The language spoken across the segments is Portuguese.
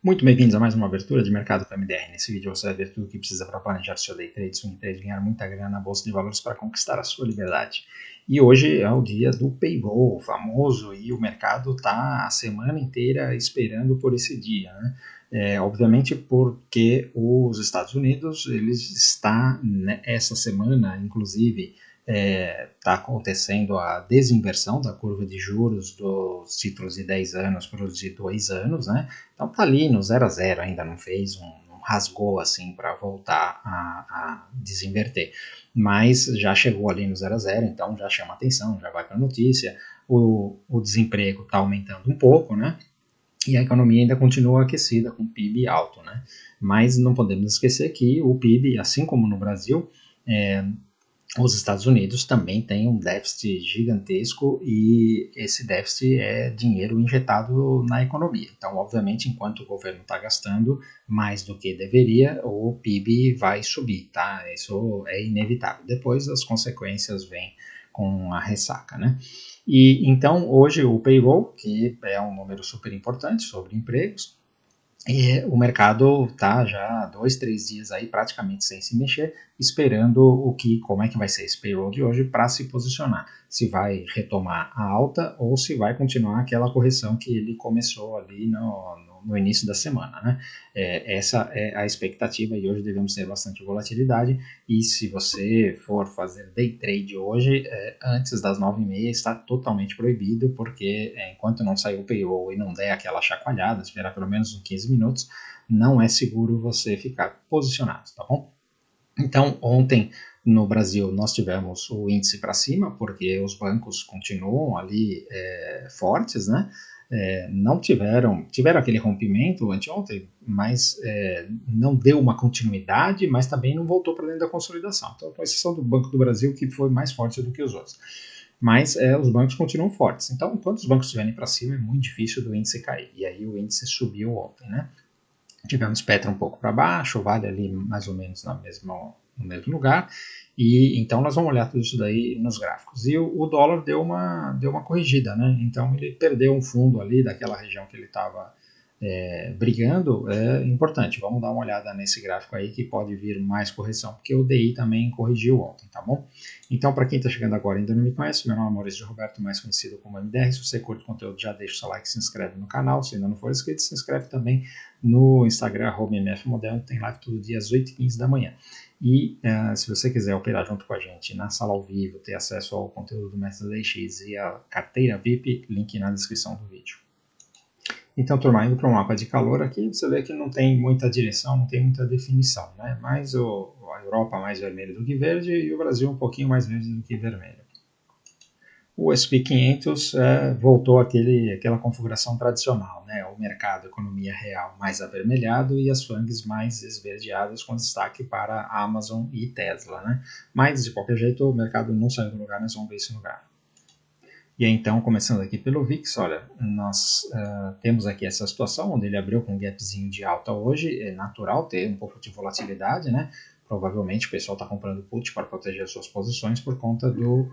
Muito bem-vindos a mais uma abertura de mercado com MDR. Nesse vídeo você vai ver tudo o que precisa para planejar seu day trade, swing trade, ganhar muita grana na bolsa de valores para conquistar a sua liberdade. E hoje é o dia do payroll, famoso, e o mercado está a semana inteira esperando por esse dia, né? Obviamente porque os Estados Unidos, eles estão, né, essa semana, inclusive, está acontecendo a desinversão da curva de juros dos títulos de 10 anos para os de 2 anos, né? Então tá ali no 0 a 0, ainda não fez não rasgou assim para voltar a desinverter, mas já chegou ali no 0 a 0, então já chama atenção, já vai para a notícia. O desemprego está aumentando um pouco, né? E a economia ainda continua aquecida com PIB alto, né? Mas não podemos esquecer que o PIB, assim como no Brasil, os Estados Unidos também têm um déficit gigantesco e esse déficit é dinheiro injetado na economia. Então, obviamente, enquanto o governo está gastando mais do que deveria, o PIB vai subir, tá? Isso é inevitável. Depois as consequências vêm com a ressaca, né? E então, hoje o payroll, que é um número super importante sobre empregos, e o mercado está já há 2, 3 dias aí praticamente sem se mexer, esperando como é que vai ser esse payroll de hoje para se posicionar. Se vai retomar a alta ou se vai continuar aquela correção que ele começou ali no início da semana, né? Essa é a expectativa e hoje devemos ter bastante volatilidade. E se você for fazer day trade hoje, antes das 9h30 está totalmente proibido, porque enquanto não sair o payroll e não der aquela chacoalhada, esperar pelo menos uns 15 minutos, não é seguro você ficar posicionado, tá bom? Então, ontem no Brasil nós tivemos o índice para cima, porque os bancos continuam ali fortes, né? Não tiveram aquele rompimento anteontem, mas não deu uma continuidade, mas também não voltou para dentro da consolidação. Então, com exceção do Banco do Brasil, que foi mais forte do que os outros. Mas os bancos continuam fortes. Então, enquanto os bancos estiverem para cima, é muito difícil do índice cair. E aí o índice subiu ontem, né? Tivemos Petra um pouco para baixo, Vale ali mais ou menos no mesmo lugar, e então nós vamos olhar tudo isso daí nos gráficos. E o dólar deu uma corrigida, né? Então ele perdeu um fundo ali daquela região que ele estava brigando, é importante. Vamos dar uma olhada nesse gráfico aí que pode vir mais correção, porque o DI também corrigiu ontem, tá bom? Então, para quem está chegando agora e ainda não me conhece, meu nome é Maurício Roberto, mais conhecido como MDR. Se você curte o conteúdo, já deixa o seu like, se inscreve no canal. Se ainda não for inscrito, se inscreve também no Instagram, @mfmoderno, tem live todo dia às 8h15 da manhã. E se você quiser operar junto com a gente na sala ao vivo, ter acesso ao conteúdo do Mestre DX e a carteira VIP, link na descrição do vídeo. Então, turma, indo para um mapa de calor aqui, você vê que não tem muita direção, não tem muita definição, né? Mais a Europa mais vermelha do que verde e o Brasil um pouquinho mais verde do que vermelho. O S&P 500 voltou àquela configuração tradicional, né? O mercado, economia real mais avermelhado e as FANGs mais esverdeadas, com destaque para Amazon e Tesla, né? Mas, de qualquer jeito, o mercado não saiu do lugar, nós vamos ver isso no gráfico. E aí, então, começando aqui pelo VIX, olha, nós temos aqui essa situação onde ele abriu com um gapzinho de alta hoje, é natural ter um pouco de volatilidade, né? Provavelmente o pessoal está comprando put para proteger as suas posições por conta do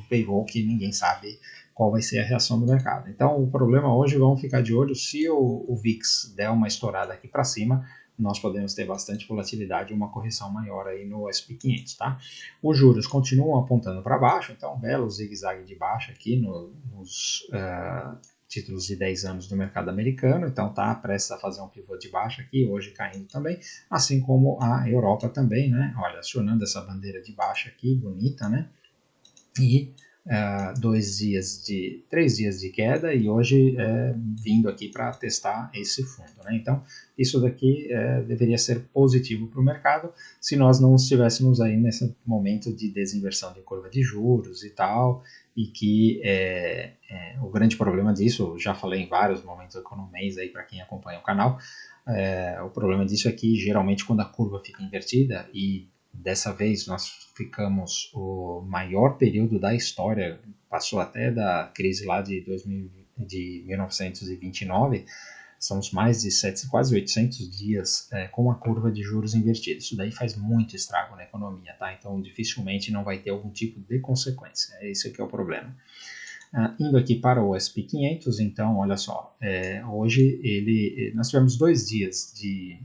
payroll, que ninguém sabe qual vai ser a reação do mercado. Então, o problema hoje, vamos ficar de olho, se o VIX der uma estourada aqui para cima, nós podemos ter bastante volatilidade e uma correção maior aí no S&P 500, tá? Os juros continuam apontando para baixo, então belo zigue-zague de baixa aqui nos títulos de 10 anos do mercado americano, então está prestes a fazer um pivô de baixa aqui, hoje caindo também, assim como a Europa também, né? Olha, acionando essa bandeira de baixa aqui, bonita, né? E 3 dias de queda e hoje vindo aqui para testar esse fundo, né? Então, isso daqui deveria ser positivo para o mercado se nós não estivéssemos aí nesse momento de desinversão de curva de juros e tal, e que o grande problema disso, já falei em vários momentos economês aí para quem acompanha o canal, o problema disso é que geralmente quando a curva fica invertida, e dessa vez nós ficamos o maior período da história, passou até da crise lá de 1929, são mais de quase 800 dias com a curva de juros invertida. Isso daí faz muito estrago na economia, tá? Então dificilmente não vai ter algum tipo de consequência. Esse que é o problema. Indo aqui para o S&P 500, então, olha só, hoje nós tivemos 2 dias de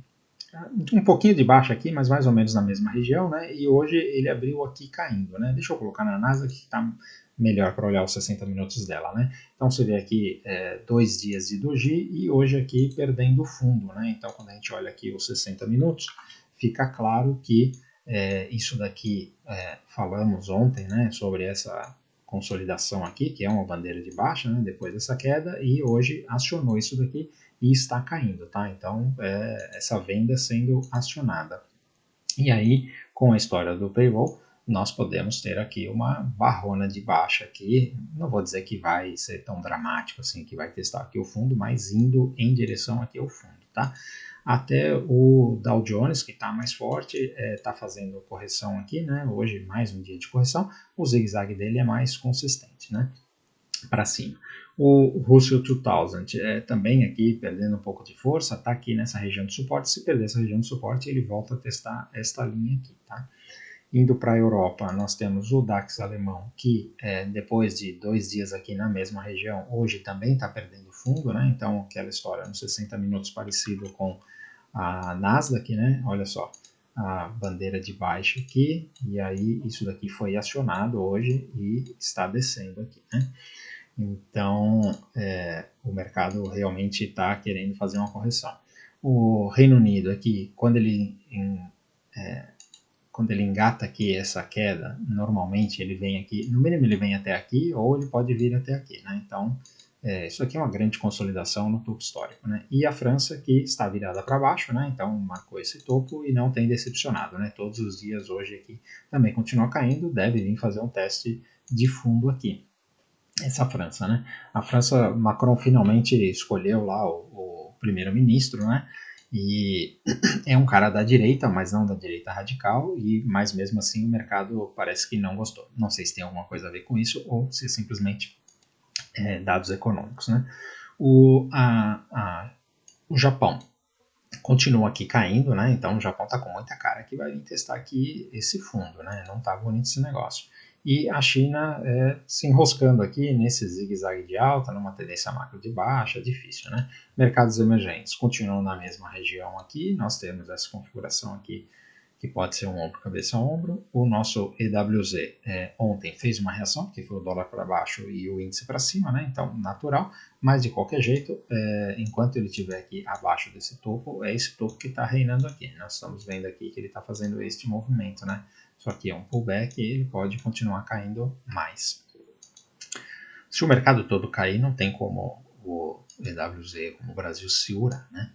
um pouquinho de baixa aqui, mas mais ou menos na mesma região, né? E hoje ele abriu aqui caindo, né? Deixa eu colocar na Nasdaq que está melhor para olhar os 60 minutos dela, né? Então você vê aqui 2 dias de doji e hoje aqui perdendo fundo, né? Então quando a gente olha aqui os 60 minutos, fica claro que isso daqui falamos ontem, né? Sobre essa consolidação aqui, que é uma bandeira de baixa, né? Depois dessa queda, e hoje acionou isso daqui e está caindo, tá? Então, essa venda sendo acionada. E aí, com a história do payroll, nós podemos ter aqui uma barrona de baixa aqui, não vou dizer que vai ser tão dramático assim, que vai testar aqui o fundo, mas indo em direção aqui ao fundo, tá? Até o Dow Jones, que está mais forte, está fazendo correção aqui, né? Hoje mais um dia de correção, o zigue-zague dele é mais consistente, né? Para cima. O Russell 2000 também aqui perdendo um pouco de força, está aqui nessa região de suporte. Se perder essa região de suporte, ele volta a testar esta linha aqui, tá? Indo para a Europa, nós temos o DAX alemão, que depois de 2 dias aqui na mesma região, hoje também está perdendo fundo, né? Então, aquela história nos 60 minutos parecido com a Nasdaq, né? Olha só, a bandeira de baixa aqui, e aí isso daqui foi acionado hoje e está descendo aqui, né? Então, o mercado realmente está querendo fazer uma correção. O Reino Unido aqui, quando ele engata aqui essa queda, normalmente ele vem aqui, no mínimo ele vem até aqui, ou ele pode vir até aqui, né? Então, isso aqui é uma grande consolidação no topo histórico, né? E a França que está virada para baixo, né? Então marcou esse topo e não tem decepcionado, né? Todos os dias hoje aqui também continua caindo, deve vir fazer um teste de fundo aqui. Essa França, né? A França, Macron finalmente escolheu lá o primeiro-ministro, né? E é um cara da direita, mas não da direita radical, mas mesmo assim o mercado parece que não gostou. Não sei se tem alguma coisa a ver com isso ou se simplesmente dados econômicos, né? O Japão continua aqui caindo, né? Então o Japão está com muita cara que vai vir testar aqui esse fundo, né? Não está bonito esse negócio. E a China se enroscando aqui nesse zigue-zague de alta, numa tendência macro de baixa, difícil, né? Mercados emergentes continuam na mesma região aqui, nós temos essa configuração aqui que pode ser um ombro, cabeça, ombro. O nosso EWZ ontem fez uma reação, porque foi o dólar para baixo e o índice para cima, né? Então, natural, mas de qualquer jeito, enquanto ele estiver aqui abaixo desse topo, é esse topo que está reinando aqui. Nós estamos vendo aqui que ele está fazendo este movimento, né? Só que é um pullback e ele pode continuar caindo mais. Se o mercado todo cair, não tem como o EWZ, como o Brasil segura, né?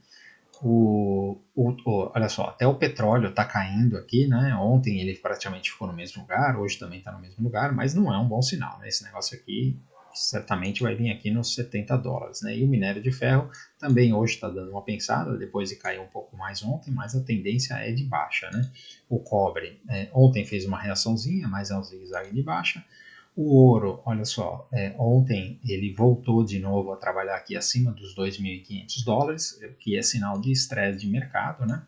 Olha só, até o petróleo está caindo aqui, né? Ontem ele praticamente ficou no mesmo lugar, hoje também está no mesmo lugar, mas não é um bom sinal, né? Esse negócio aqui certamente vai vir aqui nos 70 dólares, né? E o minério de ferro também hoje está dando uma pensada, depois de cair um pouco mais ontem, mas a tendência é de baixa, né? O cobre ontem fez uma reaçãozinha, mas é um zigue-zague de baixa. O ouro, olha só, ontem ele voltou de novo a trabalhar aqui acima dos 2.500 dólares, que é sinal de estresse de mercado, né?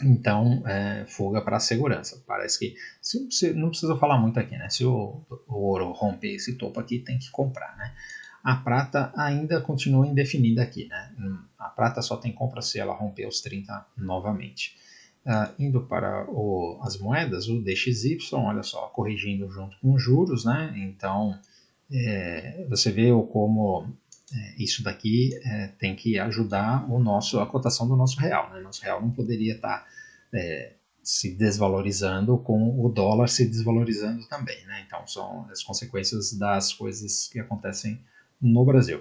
Então, fuga para a segurança. Parece que, não precisa falar muito aqui, né? Se o ouro romper esse topo aqui, tem que comprar, né? A prata ainda continua indefinida aqui, né? A prata só tem compra se ela romper os 30 novamente. Indo para as moedas, o DXY, olha só, corrigindo junto com os juros, né? Então, você vê como isso daqui tem que ajudar a cotação do nosso real, né? Nosso real não poderia estar se desvalorizando com o dólar se desvalorizando também, né? Então, são as consequências das coisas que acontecem no Brasil.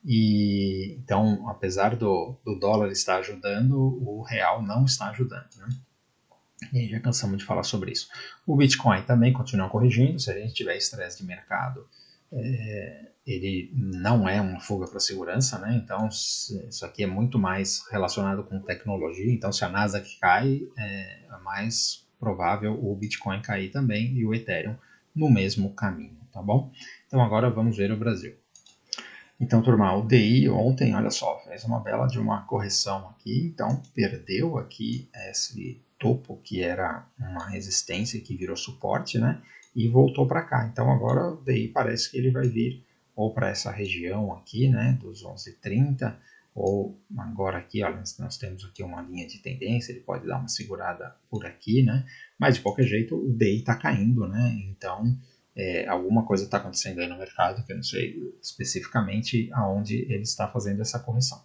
E então, apesar do dólar estar ajudando, o real não está ajudando, né? E aí já cansamos de falar sobre isso. O Bitcoin também continua corrigindo. Se a gente tiver estresse de mercado, ele não é uma fuga para segurança, né? Então, isso aqui é muito mais relacionado com tecnologia. Então, se a Nasdaq cai, é mais provável o Bitcoin cair também e o Ethereum no mesmo caminho, tá bom? Então, agora vamos ver o Brasil. Então, turma, o DI ontem, olha só, fez uma bela de uma correção aqui, então perdeu aqui esse topo que era uma resistência que virou suporte, né? E voltou para cá. Então agora o DI parece que ele vai vir ou para essa região aqui, né, dos 11,30, ou agora aqui, olha, nós temos aqui uma linha de tendência, ele pode dar uma segurada por aqui, né, mas de qualquer jeito o DI está caindo, né, então alguma coisa está acontecendo aí no mercado, que eu não sei especificamente aonde ele está fazendo essa correção.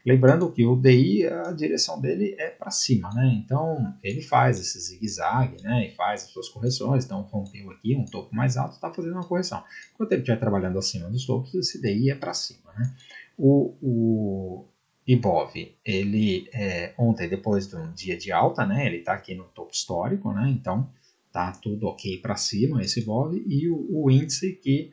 Lembrando que o DI, a direção dele é para cima, né? Então ele faz esse zigue-zague, né? E faz as suas correções. Então rompeu aqui um topo mais alto, está fazendo uma correção. Enquanto ele estiver trabalhando acima dos topos, esse DI é para cima, né? O Ibov, ele ontem, depois de um dia de alta, né? Ele está aqui no topo histórico, né? Então tá tudo ok para cima esse Ibov, e o índice que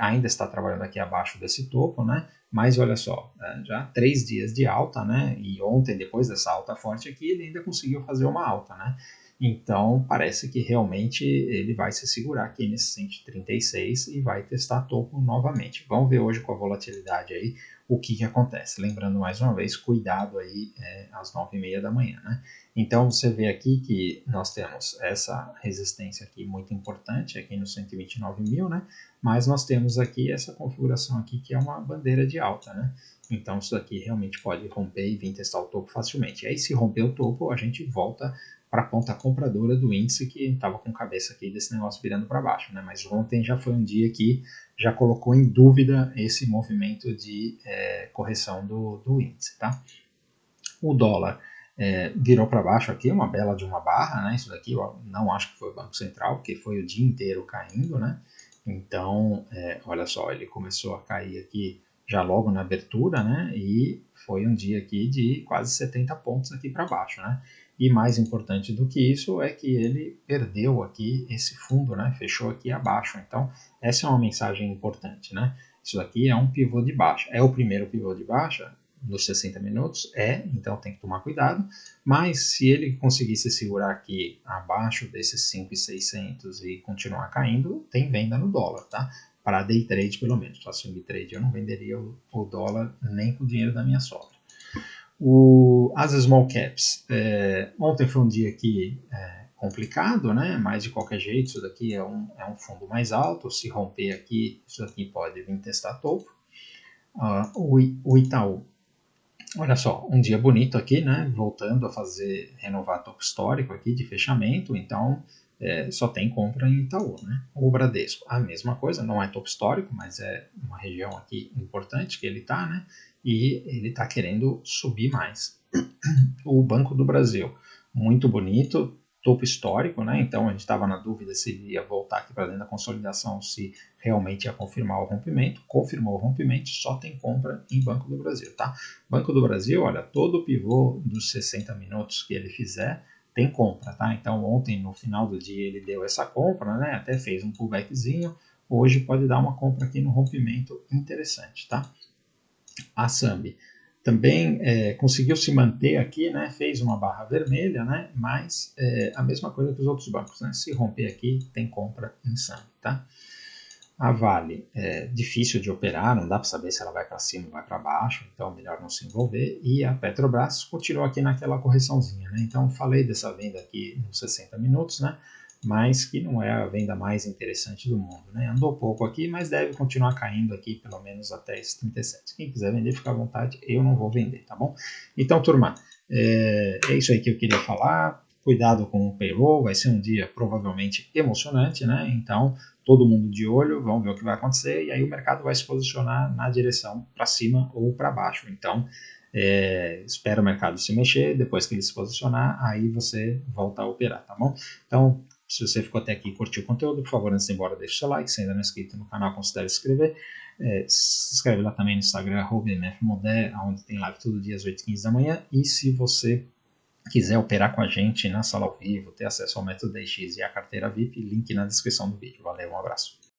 ainda está trabalhando aqui abaixo desse topo, né? Mas olha só, já 3 dias de alta, né? E ontem, depois dessa alta forte aqui, ele ainda conseguiu fazer uma alta, né? Então parece que realmente ele vai se segurar aqui nesse 136 e vai testar topo novamente. Vamos ver hoje com a volatilidade aí o que acontece. Lembrando mais uma vez, cuidado aí às 9h30 da manhã, né? Então você vê aqui que nós temos essa resistência aqui muito importante, aqui no 129 mil, né? Mas nós temos aqui essa configuração aqui que é uma bandeira de alta, né? Então isso aqui realmente pode romper e vir testar o topo facilmente. E aí se romper o topo, a gente volta para a ponta compradora do índice, que estava com cabeça aqui desse negócio virando para baixo, né? Mas ontem já foi um dia que já colocou em dúvida esse movimento de correção do índice, tá? O dólar virou para baixo aqui, uma bela de uma barra, né? Isso daqui eu não acho que foi o Banco Central, porque foi o dia inteiro caindo, né? Então, olha só, ele começou a cair aqui já logo na abertura, né? E foi um dia aqui de quase 70 pontos aqui para baixo, né? E mais importante do que isso é que ele perdeu aqui esse fundo, né? Fechou aqui abaixo. Então, essa é uma mensagem importante, né? Isso aqui é um pivô de baixa. É o primeiro pivô de baixa nos 60 minutos? Então tem que tomar cuidado. Mas se ele conseguir se segurar aqui abaixo desses 5.600 e continuar caindo, tem venda no dólar, tá? Para day trade pelo menos. Para swing trade eu não venderia o dólar nem com o dinheiro da minha sogra. As small caps, ontem foi um dia aqui complicado, né? Mas de qualquer jeito, isso daqui é um fundo mais alto. Se romper aqui, isso aqui pode vir testar topo. O Itaú, olha só, um dia bonito aqui, né? Voltando a renovar topo histórico aqui de fechamento, então só tem compra em Itaú, né? O Bradesco, a mesma coisa, não é topo histórico, mas é uma região aqui importante que ele está, né? E ele está querendo subir mais. O Banco do Brasil, muito bonito, topo histórico, né? Então a gente estava na dúvida se ele ia voltar aqui para dentro da consolidação, se realmente ia confirmar o rompimento. Confirmou o rompimento, só tem compra em Banco do Brasil, tá? Banco do Brasil, olha, todo o pivô dos 60 minutos que ele fizer tem compra, tá? Então ontem no final do dia ele deu essa compra, né? Até fez um pullbackzinho. Hoje pode dar uma compra aqui no rompimento interessante, tá? A Sambi também conseguiu se manter aqui, né? Fez uma barra vermelha, né? Mas a mesma coisa que os outros bancos, né? Se romper aqui, tem compra em Sambi, tá? A Vale é difícil de operar, não dá para saber se ela vai para cima ou vai para baixo, então melhor não se envolver. E a Petrobras continua aqui naquela correçãozinha, né? Então falei dessa venda aqui nos 60 minutos, né? Mas que não é a venda mais interessante do mundo, né? Andou pouco aqui, mas deve continuar caindo aqui pelo menos até esse 37. Quem quiser vender, fica à vontade, eu não vou vender, tá bom? Então, turma, é isso aí que eu queria falar. Cuidado com o payroll, vai ser um dia provavelmente emocionante, né? Então, todo mundo de olho, vamos ver o que vai acontecer, e aí o mercado vai se posicionar na direção para cima ou para baixo. Então, espera o mercado se mexer, depois que ele se posicionar, aí você volta a operar, tá bom? Então, se você ficou até aqui e curtiu o conteúdo, por favor, antes de ir embora, deixe seu like. Se ainda não é inscrito no canal, considere se inscrever. Se inscreve lá também no Instagram, @mfmodé, onde tem live todo dia às 8h15 da manhã. E se você quiser operar com a gente na sala ao vivo, ter acesso ao método DX e a carteira VIP, link na descrição do vídeo. Valeu, um abraço.